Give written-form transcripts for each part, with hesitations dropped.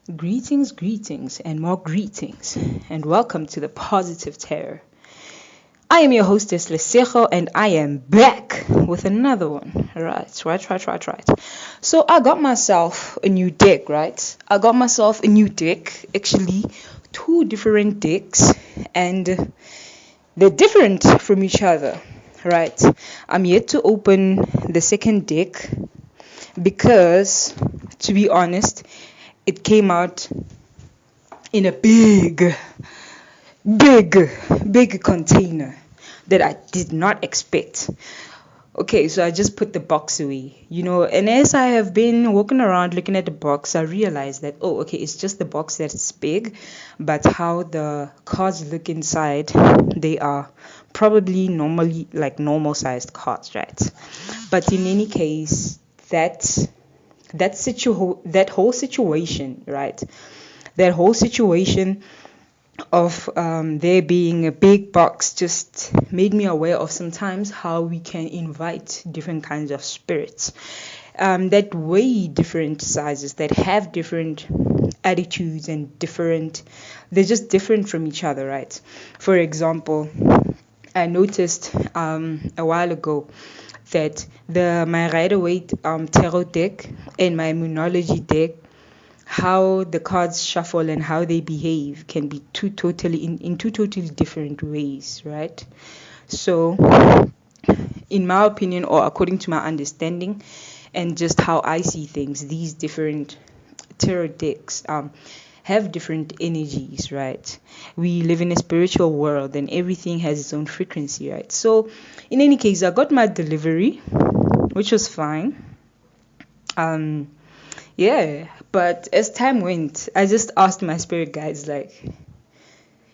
Greetings, and more greetings, and welcome to the Positive Terror. I am your hostess, Lesego, and I am back with another one. Right. So I got myself a new deck, right? Actually, two different decks, and they're different from each other, right? I'm yet to open the second deck because, to be honest, it came out in a big container that I did not expect. Okay, so I just put the box away, and as I have been walking around looking at the box, I realized that, it's just the box that's big, but how the cards look inside, they are probably normally like normal sized cards, right? But in any case, that whole situation, right? That whole situation of there being a big box just made me aware of sometimes how we can invite different kinds of spirits that weigh different sizes, that have different attitudes and they're just different from each other, right? For example, I noticed a while ago that my Rider-Waite tarot deck and my Moonology deck, how the cards shuffle and how they behave can be in two totally different ways, right? So, in my opinion, or according to my understanding, and just how I see things, these different tarot decks have different energies, right? We live in a spiritual world and everything has its own frequency, right? So, in any case, I got my delivery, which was fine. Yeah, but as time went, I just asked my spirit guides, like,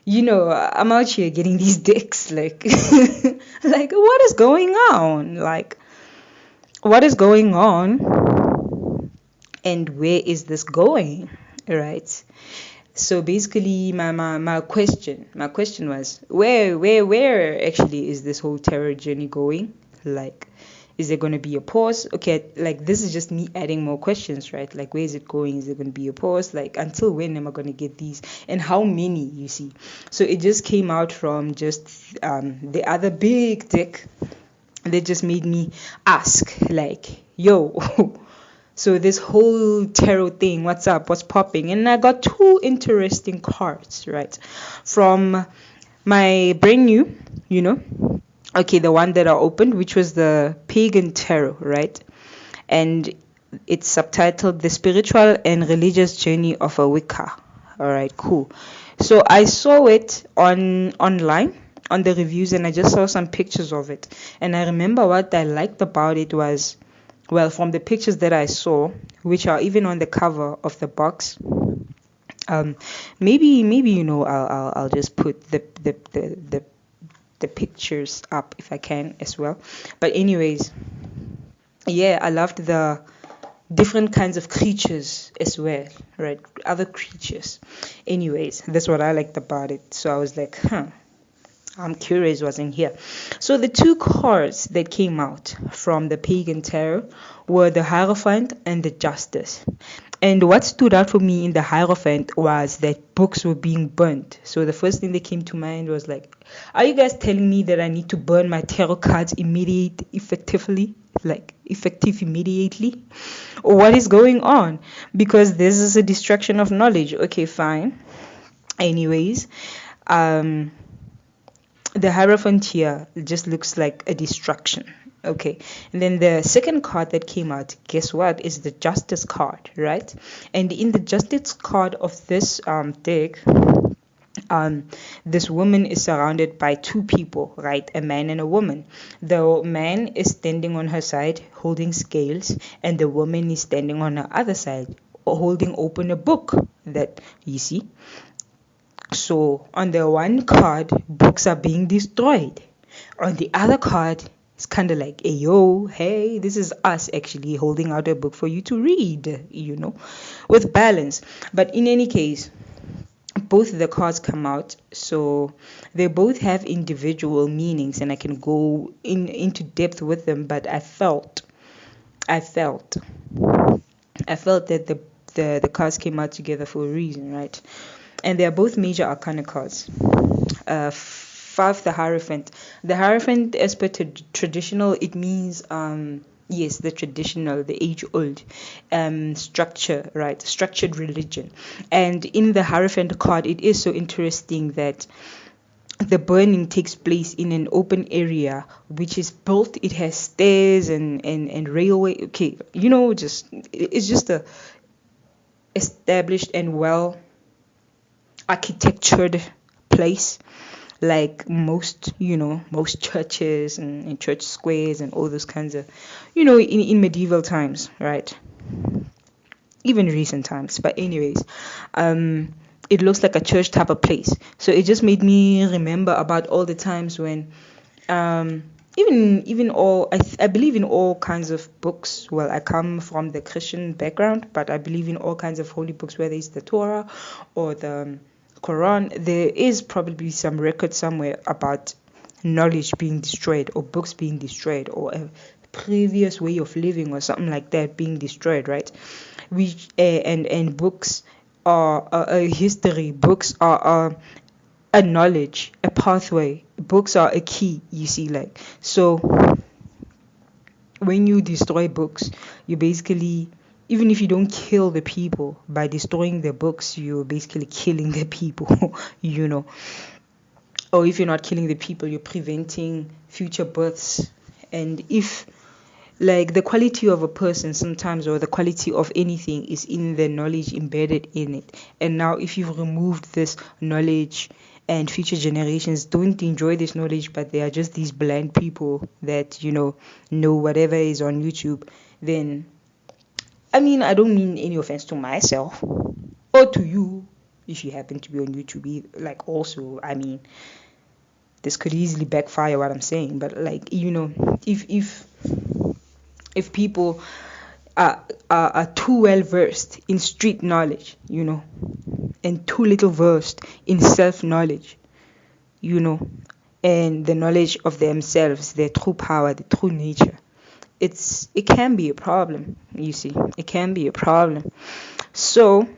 I'm out here getting these decks, like, like, what is going on? Like, what is going on? And where is this going? Right? So basically, my question was, where actually is this whole terror journey going? Like, is there going to be a pause? Okay, like this is just me adding more questions, right? Like, where is it going? Is there going to be a pause? Like, until when am I going to get these? And how many, you see? So it just came out from just the other big deck that just made me ask, like, yo, so this whole tarot thing, what's up? What's popping? And I got two interesting cards, right? From my brand new, okay, the one that I opened, which was the Pagan Tarot, right? And it's subtitled The Spiritual and Religious Journey of a Wicca. All right, cool. So I saw it online on the reviews, and I just saw some pictures of it. And I remember what I liked about it was, well, from the pictures that I saw, which are even on the cover of the box, maybe I'll just put the pictures up if I can as well. But anyways, yeah, I loved the different kinds of creatures as well, right? Other creatures. Anyways, that's what I liked about it. So I was like, I'm curious what's in here. So the two cards that came out from the Pagan Tarot were the Hierophant and the Justice. And what stood out for me in the Hierophant was that books were being burnt. So the first thing that came to mind was like, are you guys telling me that I need to burn my tarot cards effective immediately? Or what is going on? Because this is a destruction of knowledge. Okay, fine. Anyways, the Hierophant here just looks like a destruction. Okay, and then the second card that came out, guess what, is the Justice card, right? And in the Justice card of this deck, this woman is surrounded by two people, right? A man and a woman. The man is standing on her side holding scales, and the woman is standing on her other side holding open a book that you see. So on the one card, books are being destroyed. On the other card, it's kind of like, hey, this is us actually holding out a book for you to read, with balance. But in any case, both the cards come out, so they both have individual meanings, and I can go into depth with them. But I felt that the cards came out together for a reason, right? And they are both major arcana cards. 5, the Hierophant. The Hierophant, as per traditional, it means yes, the traditional, the age-old structure, right? Structured religion. And in the Hierophant card, it is so interesting that the burning takes place in an open area which is built. It has stairs and railway. Okay, it's just a established and well architectured place, like most churches and church squares and all those kinds of, in medieval times, right? Even recent times. But anyways, it looks like a church type of place. So it just made me remember about all the times when even all I believe in all kinds of books. Well, I come from the Christian background, but I believe in all kinds of holy books, whether it's the Torah or the Quran. There is probably some record somewhere about knowledge being destroyed, or books being destroyed, or a previous way of living or something like that being destroyed, right? Which and books are a history. Books are a knowledge, a pathway. Books are a key, you see. Like, so when you destroy books, you basically, even if you don't kill the people by destroying the books, you're basically killing the people. Or if you're not killing the people, you're preventing future births. And if, like, the quality of a person sometimes, or the quality of anything, is in the knowledge embedded in it. And now if you've removed this knowledge, and future generations don't enjoy this knowledge, but they are just these blind people that know whatever is on YouTube, then, I mean, I don't mean any offense to myself or to you if you happen to be on YouTube. Like, also, I mean, this could easily backfire what I'm saying, but, like, if people are too well versed in street knowledge, and too little versed in self knowledge, and the knowledge of themselves, their true power, the true nature, it can be a problem. You see, it can be a problem. So,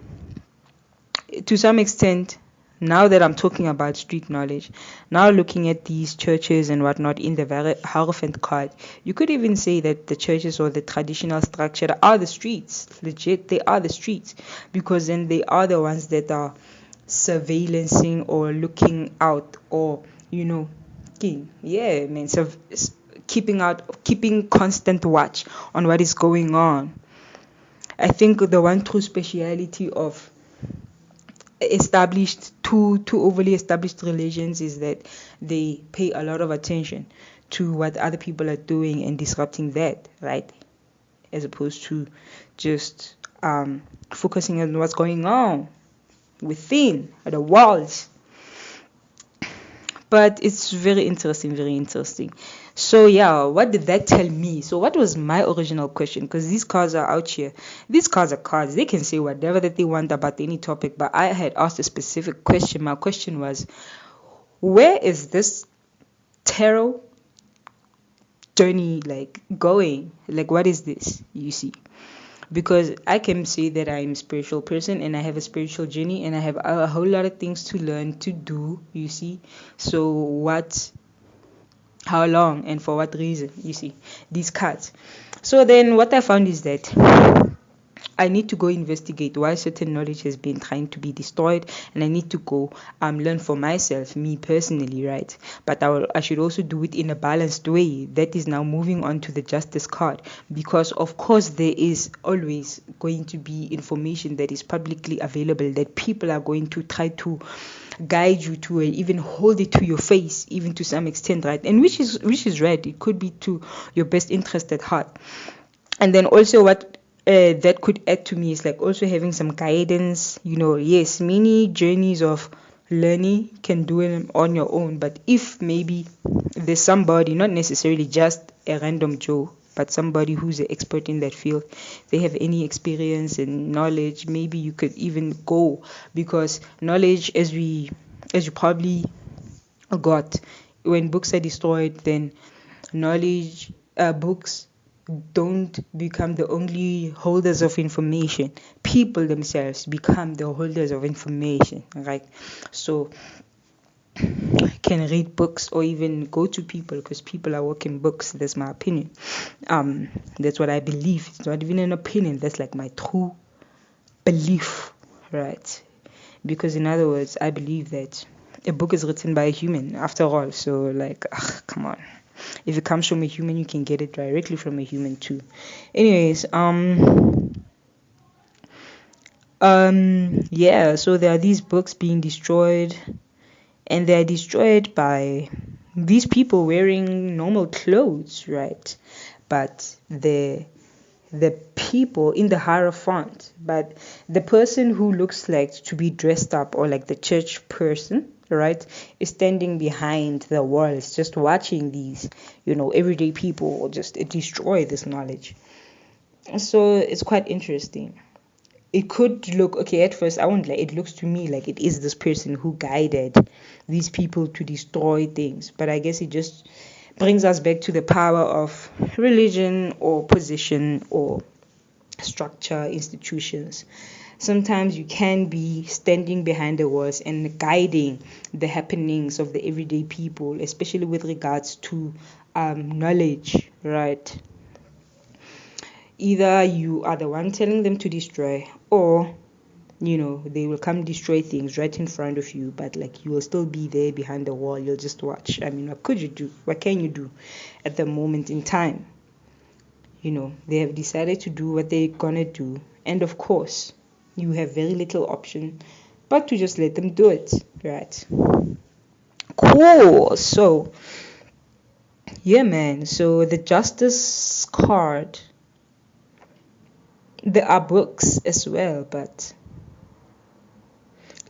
to some extent, now that I'm talking about street knowledge, now looking at these churches and whatnot in the Hierophant card, you could even say that the churches, or the traditional structure, are the streets. Legit, they are the streets, because then they are the ones that are surveillancing or looking out, or keeping constant watch on what is going on. I think the one true speciality of two overly established religions is that they pay a lot of attention to what other people are doing and disrupting that, right? As opposed to just focusing on what's going on within the walls. But it's very interesting. So yeah, what did that tell me? So what was my original question? Because these cards are out here. These cards are cards. They can say whatever that they want about any topic. But I had asked a specific question. My question was, where is this tarot journey going? Like, what is this? You see? Because I can say that I'm a spiritual person and I have a spiritual journey and I have a whole lot of things to learn, to do, you see. So how long and for what reason, you see, these cards. So then what I found is that I need to go investigate why certain knowledge has been trying to be destroyed, and I need to go learn for myself, me personally, right? But I should also do it in a balanced way. That is now moving on to the Justice card, because of course there is always going to be information that is publicly available that people are going to try to guide you to, and even hold it to your face, even to some extent, right? And which is right. It could be to your best interest at heart. And then also what that could add to me is like also having some guidance. Yes, many journeys of learning can do it on your own, but if maybe there's somebody, not necessarily just a random Joe, but somebody who's an expert in that field, they have any experience and knowledge, maybe you could even go, because knowledge, as you probably got, when books are destroyed, then knowledge, books don't become the only holders of information. People themselves become the holders of information, right? So can read books or even go to people, because people are working books. That's my opinion. That's what I believe. It's not even an opinion. That's like my true belief, right? Because in other words, I believe that a book is written by a human after all. So like, come on. If it comes from a human, you can get it directly from a human too. Anyways, yeah, so there are these books being destroyed, and they're destroyed by these people wearing normal clothes, right? But the people in the hierophant, but the person who looks like to be dressed up, or like the church person, right, is standing behind the walls just watching these, everyday people just destroy this knowledge. So it's quite interesting. It could look okay at first. I won't lie, it looks to me like it is this person who guided these people to destroy things, but I guess it just brings us back to the power of religion or position or structure, institutions. Sometimes you can be standing behind the walls and guiding the happenings of the everyday people, especially with regards to knowledge, right? Either you are the one telling them to destroy, or they will come destroy things right in front of you, but like you will still be there behind the wall. You'll just watch. I mean, what could you do? What can you do at the moment in time? They have decided to do what they're gonna do, and of course you have very little option but to just let them do it, right? Cool. So yeah, man, so the justice card, there are books as well, but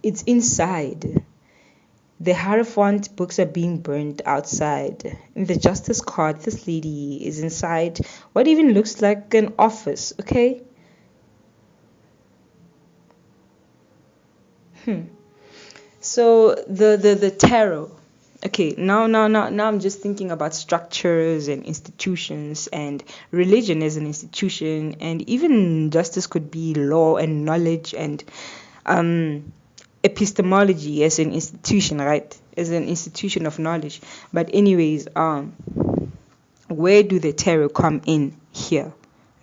it's inside. The Hierophant books are being burned outside. In the justice card, this lady is inside what even looks like an office, okay? So the tarot. Okay, now I'm just thinking about structures and institutions, and religion as an institution, and even justice could be law and knowledge, and epistemology as an institution, right? As an institution of knowledge. But anyways, where do the tarot come in here,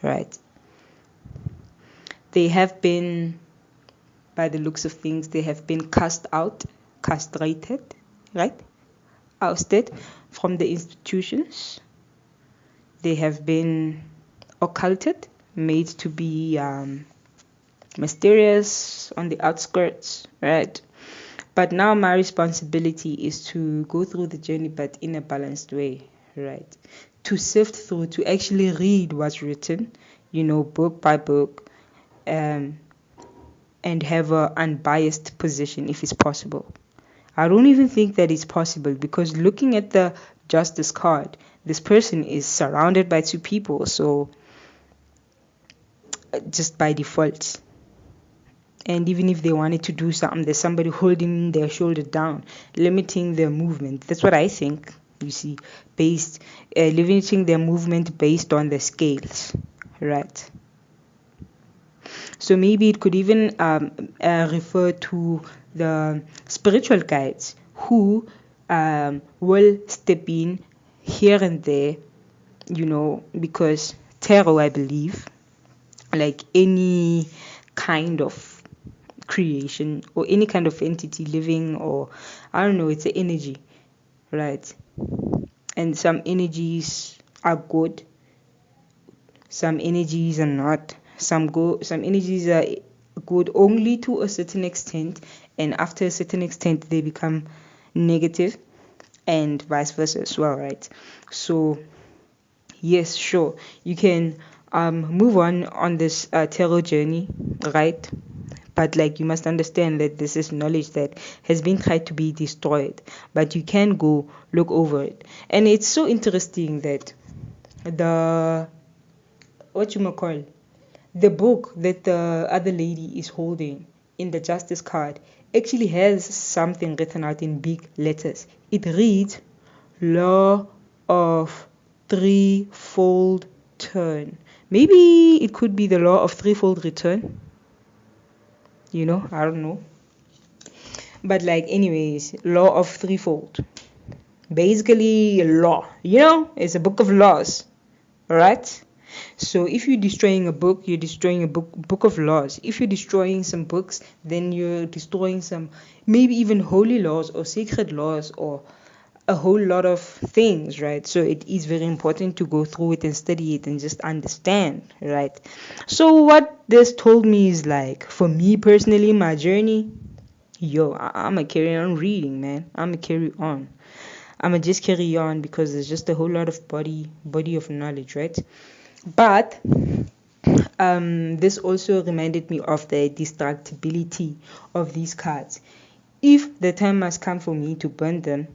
right? They have been, by the looks of things, they have been cast out, castrated, right? Ousted from the institutions. They have been occulted, made to be mysterious on the outskirts, right? But now my responsibility is to go through the journey, but in a balanced way, right? To sift through, to actually read what's written, book by book, and have an unbiased position if it's possible. I don't even think that it's possible, because looking at the justice card, this person is surrounded by two people, so just by default. And even if they wanted to do something, there's somebody holding their shoulder down, limiting their movement. That's what I think, you see, limiting their movement based on the scales, right? So maybe it could even refer to the spiritual guides who will step in here and there, because tarot, I believe, like any kind of creation or any kind of entity living, or I don't know, it's an energy, right? And some energies are good, some energies are not. Some energies are good only to a certain extent, and after a certain extent they become negative, and vice versa as well, right? So yes, sure, you can move on this tarot journey, right? But like, you must understand that this is knowledge that has been tried to be destroyed, but you can go look over it. And it's so interesting that the book that the other lady is holding in the justice card actually has something written out in big letters. It reads, Law of Threefold return. Maybe it could be the law of threefold return. I don't know. But anyways, law of threefold. Basically, law. It's a book of laws. Alright? So if you're destroying a book, you're destroying a book of laws. If you're destroying some books, then you're destroying some maybe even holy laws or sacred laws or a whole lot of things, right? So it is very important to go through it and study it and just understand, right? So what this told me is for me personally, my journey, I'ma carry on reading, man. I'ma just carry on because there's just a whole lot of body of knowledge, right? But this also reminded me of the destructibility of these cards. If the time has come for me to burn them,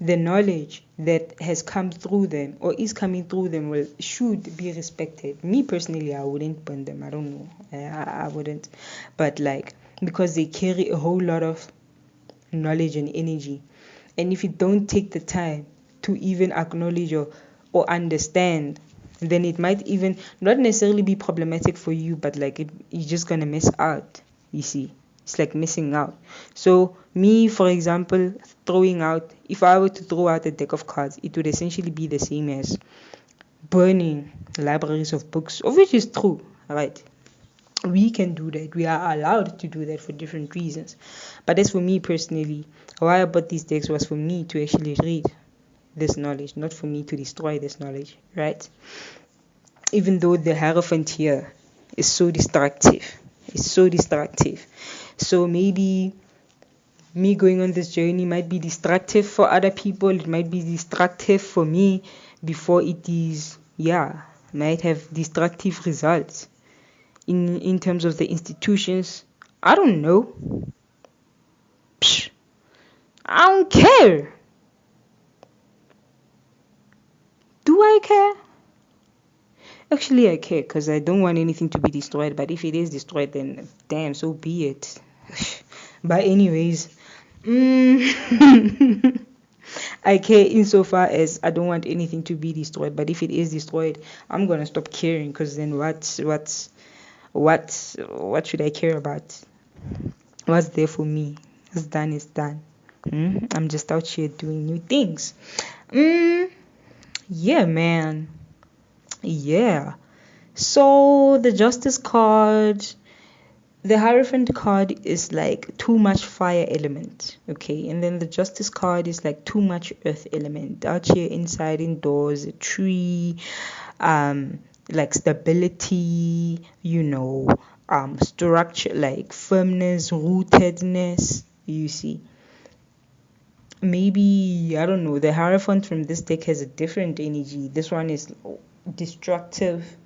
the knowledge that has come through them or is coming through them should be respected. Me personally, I wouldn't burn them. I don't know. I wouldn't. But because they carry a whole lot of knowledge and energy. And if you don't take the time to even acknowledge or understand, then it might even not necessarily be problematic for you, but you're just gonna miss out. You see, it's like missing out. So me, for example, if I were to throw out a deck of cards, it would essentially be the same as burning libraries of books, of which is true, right? We can do that. We are allowed to do that for different reasons. But as for me personally, why I bought these decks was for me to actually read this knowledge, not for me to destroy this knowledge, right? Even though the Hierophant here is so destructive. So maybe me going on this journey might be destructive for other people. It might be destructive for me before it is, might have destructive results in terms of the institutions. I don't know. I don't care. Do I care? Actually, I care because I don't want anything to be destroyed. But if it is destroyed, then damn, so be it. But anyways, I care insofar as I don't want anything to be destroyed. But if it is destroyed, I'm gonna stop caring because then what should I care about? What's there for me? What's done is done. I'm just out here doing new things. Yeah, man. Yeah. So the Justice card, the Hierophant card is too much fire element, okay, and then the Justice card is too much earth element. Out here, inside, indoors, a tree, stability, structure, firmness, rootedness. You see, maybe I don't know. The Hierophant from this deck has a different energy. This one is destructive.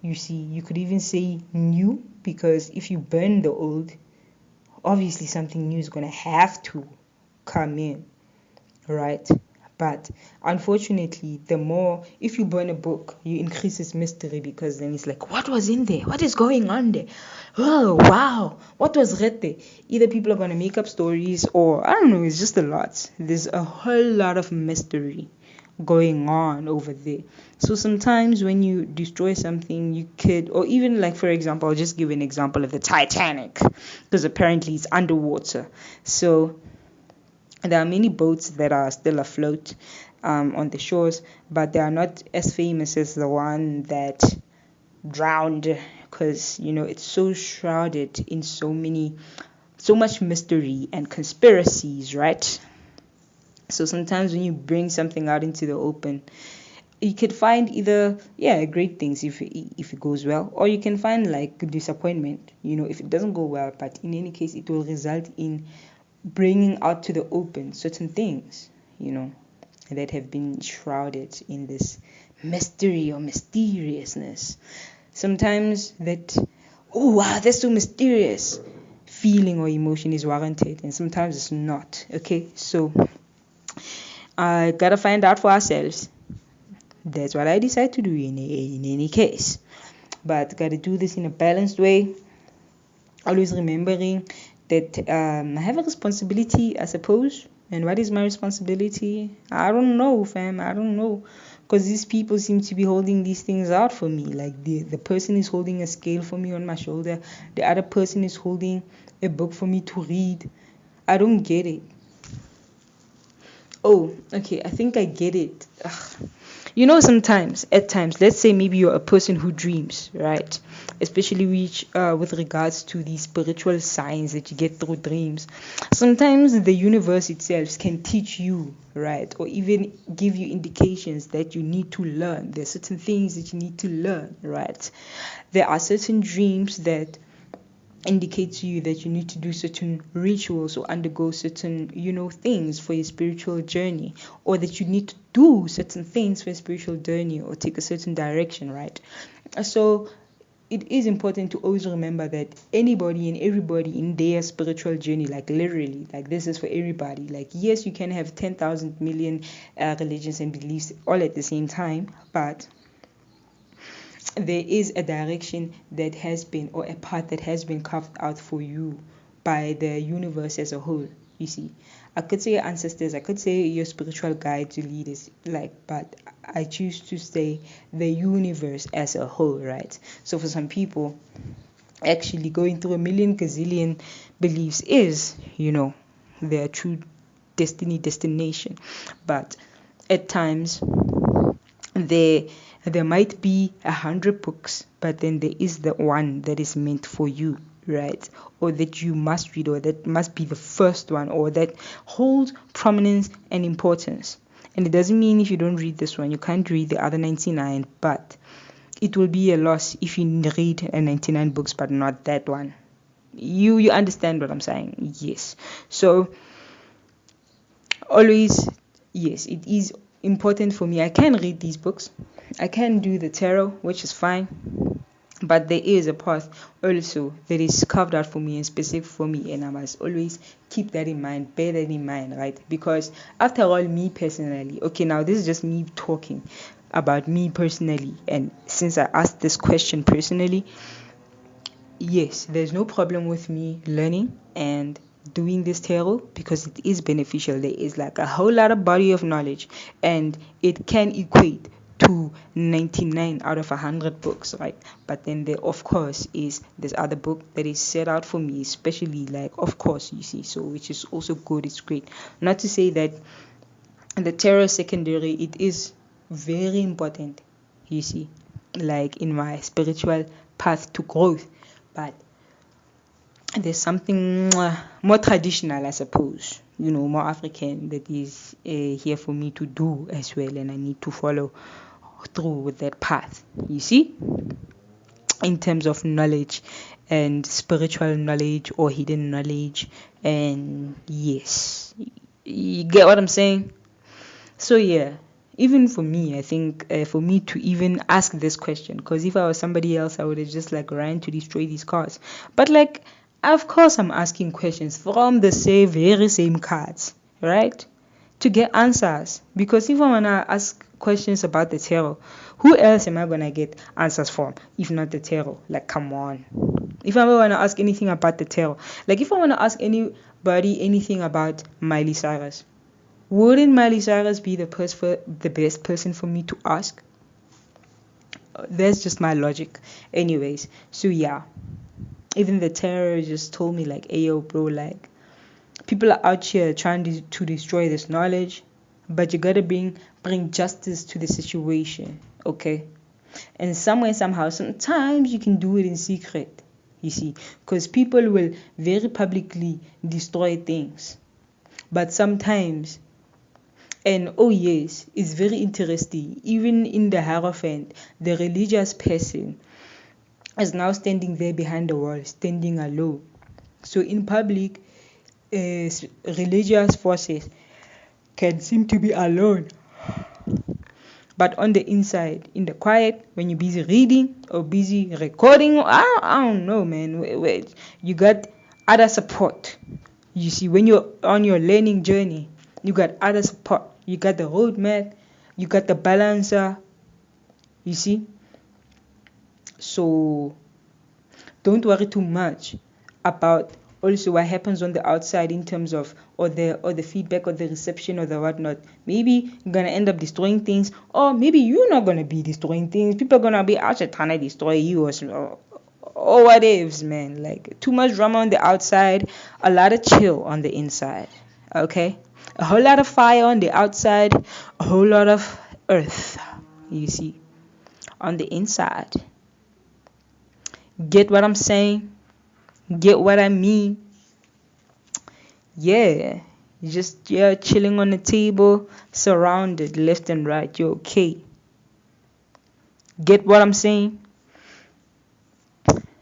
You see, you could even say new, because if you burn the old, obviously something new is going to have to come in, right? But unfortunately, if you burn a book, you increase its mystery, because then it's what was in there? What is going on there? Oh, wow. What was read there? Either people are going to make up stories, or I don't know, it's just a lot. There's a whole lot of mystery going on over there. So sometimes when you destroy something, you could, or even for example, I'll just give an example of the Titanic, because apparently it's underwater. So there are many boats that are still afloat on the shores, but they are not as famous as the one that drowned, because it's so shrouded in so much mystery and conspiracies, right? So sometimes when you bring something out into the open, you could find either great things if it goes well, or you can find disappointment, if it doesn't go well. But in any case, it will result in bringing out to the open certain things, that have been shrouded in this mystery or mysteriousness. Sometimes that, oh wow, that's so mysterious, feeling or emotion is warranted, and sometimes it's not. Okay, so I gotta find out for ourselves. That's what I decide to do in any case. But gotta do this in a balanced way. Always remembering that I have a responsibility, I suppose. And what is my responsibility? I don't know, fam. I don't know. because these people seem to be holding these things out for me. Like the person is holding a scale for me on my shoulder, the other person is holding a book for me to read. I don't get it. Oh, okay, I think I get it. Ugh. You know, sometimes, at times, let's say maybe you're a person who dreams, right? Especially with regards to the spiritual signs that you get through dreams. Sometimes the universe itself can teach you, right? Or even give you indications that you need to learn. There are certain things that you need to learn, right? There are certain dreams that indicate to you that you need to do certain rituals or undergo certain things for your spiritual journey, or that you need to do certain things for a spiritual journey or take a certain direction, right? So it is important to always remember that anybody and everybody in their spiritual journey, like literally, like this is for everybody. Like, yes, you can have 10,000 million religions and beliefs all at the same time, but there is a direction that has been, or a path that has been carved out for you by the universe as a whole. You see, I could say your ancestors, I could say your spiritual guides, your leaders, but I choose to say the universe as a whole, right? So for some people, actually going through a million gazillion beliefs is, their true destination. But at times, there might be 100 books, but then there is the one that is meant for you, right? Or that you must read, or that must be the first one, or that holds prominence and importance. And it doesn't mean if you don't read this one, you can't read the other 99, but it will be a loss if you read 99 books but not that one. You understand what I'm saying? Yes. So always, yes, it is important for me. I can read these books, I can do the tarot, which is fine, but there is a path also that is carved out for me and specific for me, and I must always keep that in mind, bear that in mind, right? Because after all, me personally, okay, now this is just me talking about me personally, and since I asked this question personally, yes, there's no problem with me learning and doing this tarot because it is beneficial. There is like a whole lot of body of knowledge, and it can equate to 99 out of 100 books, right? But then there, of course, is this other book that is set out for me, especially, like, of course, you see, so which is also good. It's great. Not to say that the tarot secondary, it is very important, you see, like in my spiritual path to growth, but there's something more traditional, I suppose, more African, that is here for me to do as well, and I need to follow through with that path, you see, in terms of knowledge and spiritual knowledge or hidden knowledge. And yes, you get what I'm saying? So yeah, even for me, I think for me to even ask this question, because if I was somebody else, I would have just like ran to destroy these cards. But like, of course, I'm asking questions from the very same cards, right? To get answers. Because if I wanna ask questions about the tarot, who else am I gonna get answers from if not the tarot? Like, come on. If I wanna ask anything about the tarot, like if I wanna ask anybody anything about Miley Cyrus, wouldn't Miley Cyrus be the best person for me to ask? That's just my logic. Anyways, so yeah. Even the terror just told me like, hey yo bro, like people are out here trying to destroy this knowledge, but you gotta bring justice to the situation, okay? And somewhere, somehow, sometimes you can do it in secret, you see, because people will very publicly destroy things. But sometimes, and oh yes, it's very interesting, even in the Hierophant, the religious person is now standing there behind the wall, standing alone. So in public, religious forces can seem to be alone, but on the inside, in the quiet, when you're busy reading or busy recording, I don't know, man, wait, you got other support. You see, when you're on your learning journey, you got other support. You got the roadmap, you got the balancer, you see. So don't worry too much about also what happens on the outside in terms of or the feedback or the reception or the whatnot. Maybe you're gonna end up destroying things, or maybe you're not gonna be destroying things. People are gonna be out there trying to destroy you or what ifs, man. Like too much drama on the outside, a lot of chill on the inside. Okay, a whole lot of fire on the outside, a whole lot of earth. You see, on the inside. Get what I'm saying? Get what I mean? Yeah. You're chilling on the table, surrounded left and right. You're okay. Get what I'm saying?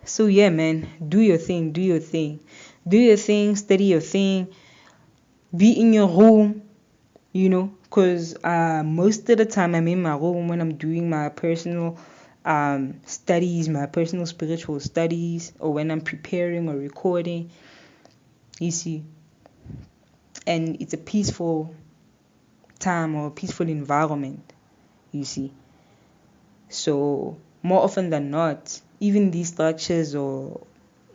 So yeah, man, do your thing, do your thing. Do your thing, study your thing. Be in your room, because most of the time I'm in my room when I'm doing my personal studies, my personal spiritual studies, or when I'm preparing or recording, you see. And it's a peaceful time or a peaceful environment, you see. So more often than not, even these structures or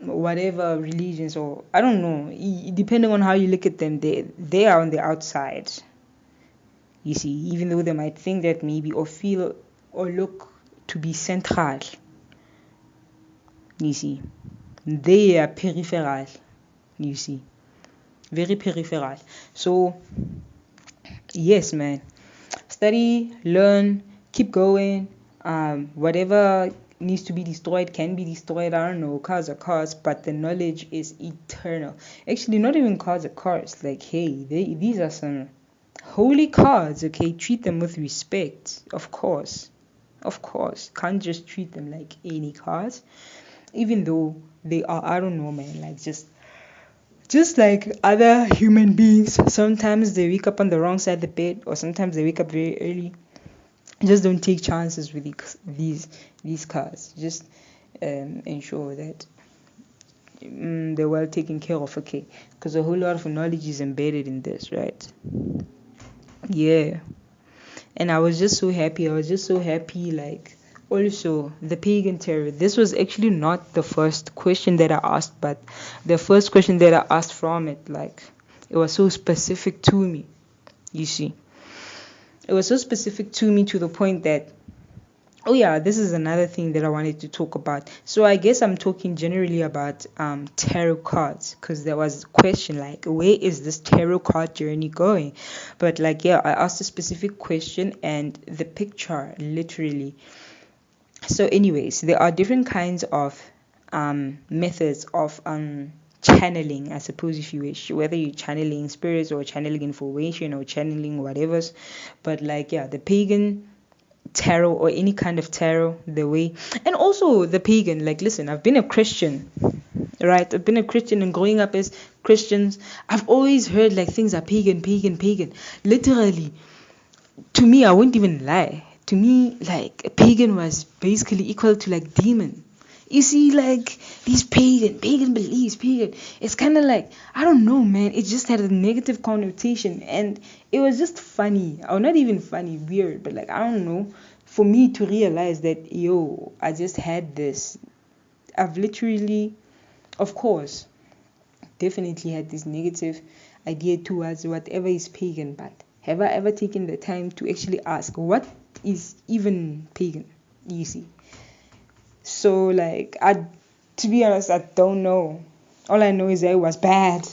whatever religions, or I don't know, depending on how you look at them, they are on the outside, you see, even though they might think that maybe or feel or look to be central, you see, they are peripheral, you see, very peripheral. So yes, man, study, learn, keep going. Whatever needs to be destroyed can be destroyed. I don't know, cars are cars, but the knowledge is eternal. Actually, not even cars are cars. Like, hey, these are some holy cards. Okay, treat them with respect. Of course, can't just treat them like any cards, even though they are, I don't know, man, like just like other human beings. Sometimes they wake up on the wrong side of the bed, or sometimes they wake up very early. Just don't take chances with these cards. Just ensure that they're well taken care of, okay? Because a whole lot of knowledge is embedded in this, right? Yeah. And I was just so happy. Like, also, the pagan terror. This was actually not the first question that I asked, but the first question that I asked from it, like, it was so specific to me, you see. It was so specific to me to the point that, oh yeah, this is another thing that I wanted to talk about. So I guess I'm talking generally about tarot cards, because there was a question like, where is this tarot card journey going? But like, yeah, I asked a specific question and the picture literally. So anyways, there are different kinds of methods of channeling, I suppose, if you wish, whether you're channeling spirits or channeling information or channeling whatever's. But like, yeah, the pagan tarot or any kind of tarot, the way, and also the pagan, like, listen, I've been a Christian, right? I've been a Christian, and growing up as Christians, I've always heard like things are pagan. Literally, to me, I wouldn't even lie, to me, like, a pagan was basically equal to like demon. You see, like, these pagan beliefs, it's kind of like, I don't know, man, it just had a negative connotation, and it was just funny, or not even funny, weird, but like, I don't know, for me to realize that, yo, I just had this, I've literally, of course, definitely had this negative idea towards whatever is pagan, but have I ever taken the time to actually ask, what is even pagan, you see? So like, to be honest, I don't know. All I know is that it was bad.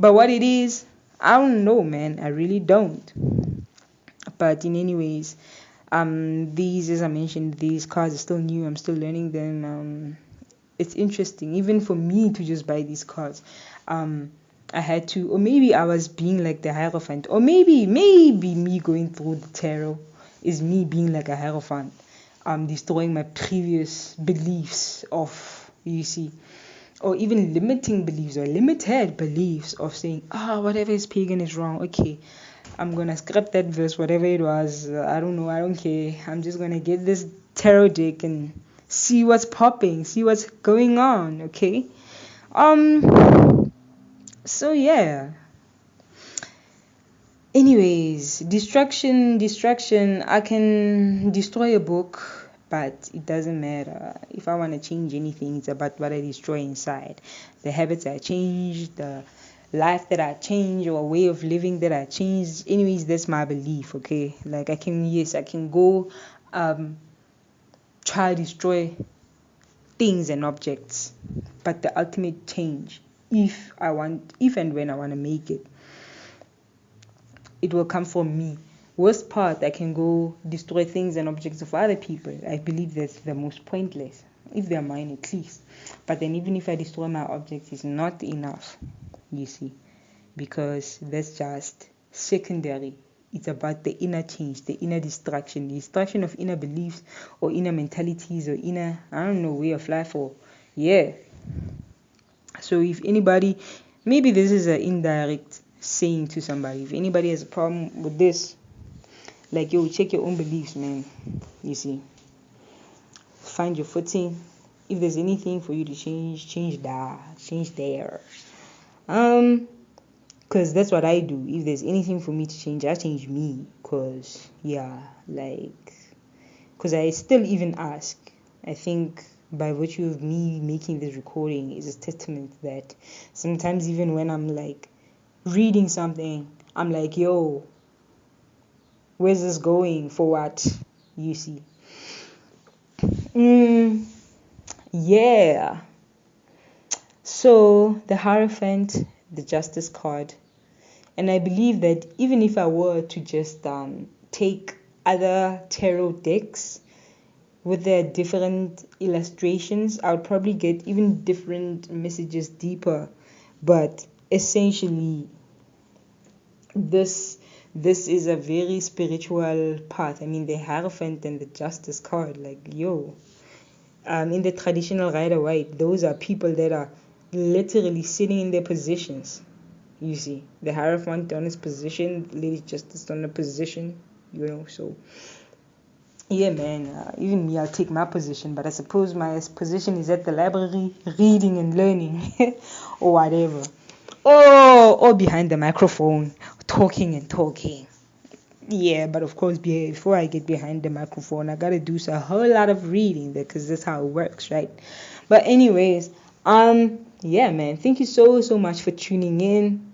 But what it is, I don't know, man. I really don't. But in any ways, these, as I mentioned, these cards are still new. I'm still learning them. It's interesting, even for me to just buy these cards. I had to, or maybe I was being like the Hierophant, or maybe me going through the tarot is me being like a Hierophant. Destroying my previous beliefs of, you see, or even limiting beliefs or limited beliefs of saying, whatever is pagan is wrong. Okay, I'm gonna scrap that verse, whatever it was. I don't know, I don't care. I'm just gonna get this tarot deck and see what's popping, see what's going on. Okay. So yeah. Anyways, distraction. I can destroy a book but it doesn't matter. If I want to change anything, it's about what I destroy inside. The habits I change, the life that I change, or way of living that I change. Anyways, that's my belief, okay? Like I can go try to destroy things and objects, but the ultimate change, if and when I want to make it, it will come from me. Worst part, I can go destroy things and objects of other people. I believe that's the most pointless, if they're mine at least. But then even if I destroy my objects, it's not enough, you see, because that's just secondary. It's about the inner change, the inner destruction, the destruction of inner beliefs or inner mentalities or inner, I don't know, way of life or, yeah. So if anybody, maybe this is an indirect saying to somebody, if anybody has a problem with this, like, yo, check your own beliefs, man. You see, find your footing. If there's anything for you to change there. Because that's what I do. If there's anything for me to change, I change me. Because I still even ask. I think by virtue of me making this recording is a testament that sometimes even when I'm like reading something, I'm like, yo, where's this going? For what? You see. Yeah. So the Hierophant, the Justice card, and I believe that even if I were to just take other tarot decks with their different illustrations, I would probably get even different messages deeper. But essentially, this is a very spiritual path. I mean, the Hierophant and the Justice card, like, yo, in the traditional Rider-Waite, those are people that are literally sitting in their positions. You see, the Hierophant on his position, Lady Justice on the position, so yeah, man, even me, I'll take my position, but I suppose my position is at the library reading and learning or whatever, or behind the microphone talking and talking. Yeah, but of course, before I get behind the microphone, I gotta do a whole lot of reading because that's how it works, right? But anyways, yeah, man, thank you so much for tuning in.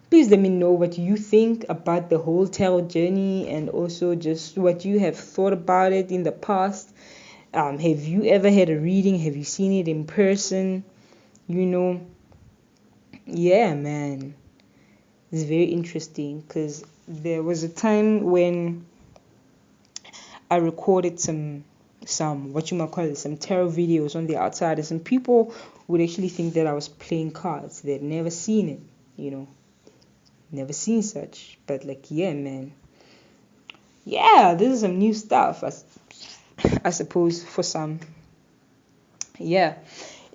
Please let me know what you think about the whole tarot journey and also just what you have thought about it in the past. Have you ever had a reading? Have you seen it in person? Yeah, man. It's very interesting because there was a time when I recorded some tarot videos on the outside, and some people would actually think that I was playing cards. They'd never seen it, never seen such. But like, yeah, man, yeah, this is some new stuff, I suppose, for some. Yeah,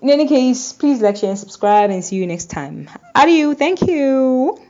in any case, please like, share and subscribe, and see you next time. Adieu. Thank you.